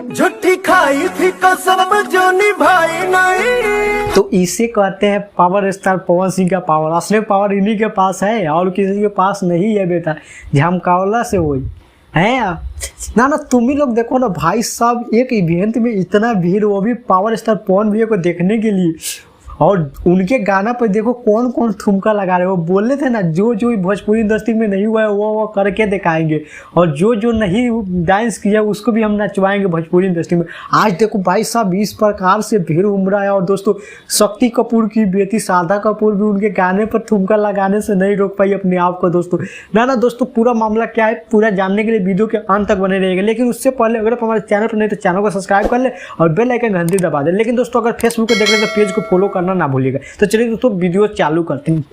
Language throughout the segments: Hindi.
झूठी खाई थी कसम जो निभाई नहीं। तो इसे कहते हैं पावर स्टार पवन सिंह का पावर। असली पावर इन्हीं के पास है और किसी के पास नहीं है बेटा। झमकावला से वही है ना तुम ही लोग देखो ना भाई साहब, एक इवेंट में इतना भीड़, वो भी पावर स्टार पवन भैया को देखने के लिए। और उनके गाना पर देखो कौन कौन ठुमका लगा रहे। वो बोल रहे थे ना, जो जो भोजपुरी इंडस्ट्री में नहीं हुआ है वो करके दिखाएंगे, और जो जो नहीं डांस किया उसको भी हम नचवाएंगे भोजपुरी इंडस्ट्री में। आज देखो भाई साहब इस प्रकार से भीड़ उमड़ा है। और दोस्तों शक्ति कपूर की बेटी शारदा कपूर भी उनके गाने पर ठुमका लगाने से नहीं रोक पाई अपने आप को। दोस्तों ना दोस्तों पूरा मामला क्या है पूरा जानने के लिए वीडियो के अंत तक बने रहेगा। लेकिन उससे पहले अगर आप हमारे चैनल पर नहीं तो चैनल को सब्सक्राइब कर ले और बेल आइकन घंटी दबा दे। लेकिन दोस्तों अगर फेसबुक को देख रहे तो पेज को फॉलो करना ना भूलिएगा। तो चलिए दोस्तों वीडियो चालू करते हैं।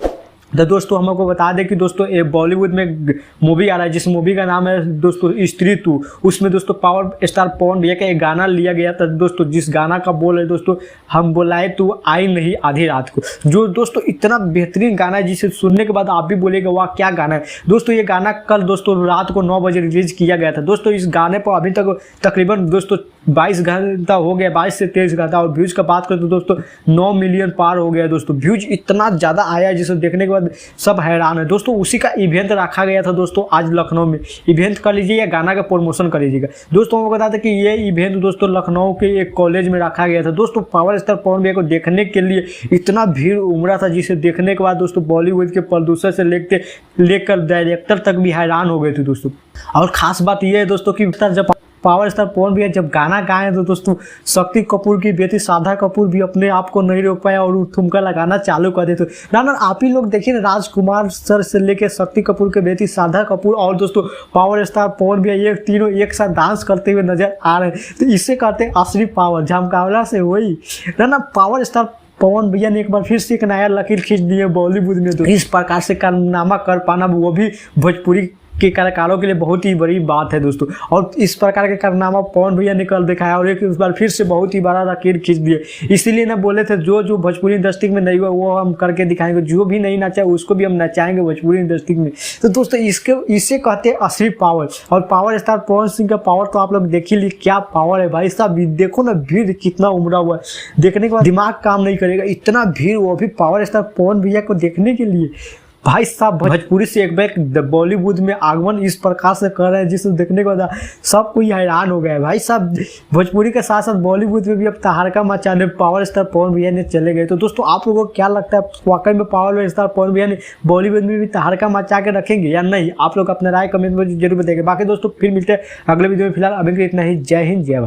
तो दोस्तों हम आपको बता दें कि दोस्तों एक बॉलीवुड में मूवी आ रहा है जिस मूवी का नाम है दोस्तों स्त्री 2। उसमें दोस्तों पावर स्टार पवन भैया का एक गाना लिया गया था दोस्तों, जिस गाना का बोल है दोस्तों हम बुलाए तू आई नहीं आधी रात को। जो दोस्तों इतना बेहतरीन गाना है जिसे सुनने के बाद आप भी बोलेगा वाह क्या गाना है। दोस्तों ये गाना कल दोस्तों रात को 9 बजे रिलीज किया गया था। दोस्तों इस गाने पर अभी तक तकरीबन दोस्तों 22 घंटा हो गया, 22 से 23 घंटा। और व्यूज का बात करें तो दोस्तों 9 मिलियन पार हो गया दोस्तों। व्यूज इतना ज़्यादा आया है जिसे देखने के बाद सब हैरान है। दोस्तों उसी का इवेंट रखा गया था दोस्तों आज लखनऊ में। इवेंट कर लीजिए या गाना का प्रमोशन कर लीजिएगा। दोस्तों हमको बता दें कि ये इवेंट दोस्तों लखनऊ के एक कॉलेज में रखा गया था। दोस्तों पावर स्टार पवन भैया को देखने के लिए इतना भीड़ उमड़ा था जिसे देखने के बाद दोस्तों बॉलीवुड के प्रोड्यूसर से लेकर डायरेक्टर तक भी हैरान हो गए थे दोस्तों। और खास बात यह है दोस्तों कि जब पावर स्टार पवन भैया जब गाना गाए तो दोस्तों शक्ति कपूर की बेटी शारदा कपूर भी अपने आप को नहीं रोक पाया और ठुमका लगाना चालू कर देते। ना आप ही लोग देखिए ना, राजकुमार सर से लेके शक्ति कपूर की बेटी शारदा कपूर और दोस्तों पावर स्टार पवन भैया ये तीनों एक साथ डांस करते हुए नजर आ रहे हैं। तो इससे कहते हैं असली पावर। झमकावला से वही ना पावर स्टार पवन भैया ने एक बार फिर से एक नया लकीर खींच दिए बॉलीवुड में। तो इस प्रकार से कारनामा कर पाना वो भी भोजपुरी के कलाकारों के लिए बहुत ही बड़ी बात है दोस्तों। और इस प्रकार के कारनामा पवन भैया ने कल दिखाया और एक इस बार फिर से बहुत ही बड़ा लकीर खींच दिए। इसीलिए ना बोले थे जो जो भोजपुरी इंडस्ट्री में नहीं हुआ वो हम करके दिखाएंगे, जो भी नहीं नचा उसको भी हम नचाएंगे भोजपुरी इंडस्ट्री में। तो दोस्तों इसे कहते हैं असली पावर। और पावर स्टार पवन सिंह का पावर तो आप लोग देख ही ली क्या पावर है भाई साहब। देखो ना भीड़ कितना उमड़ा हुआ है, देखने के बाद दिमाग काम नहीं करेगा। इतना भीड़ वो भी पावर स्टार पवन भैया को देखने के लिए। भाई साहब भोजपुरी से एक बार बॉलीवुड में आगमन इस प्रकार से कर रहे हैं जिसे देखने के बाद सब कोई हैरान हो गया है। भाई साहब भोजपुरी के साथ साथ बॉलीवुड में भी अब तहलका मचाने पावर स्टार पवन भैया ने चले गए। तो दोस्तों आप लोगों को क्या लगता है वाकई में पावर स्टार पवन भैया ने बॉलीवुड में भी तहलका मचा के रखेंगे या नहीं? आप लोग अपना राय कमेंट में जरूर बताएंगे। बाकी दोस्तों फिर मिलते हैं अगले वीडियो में। फिलहाल अभी इतना ही। जय हिंद जय भारत।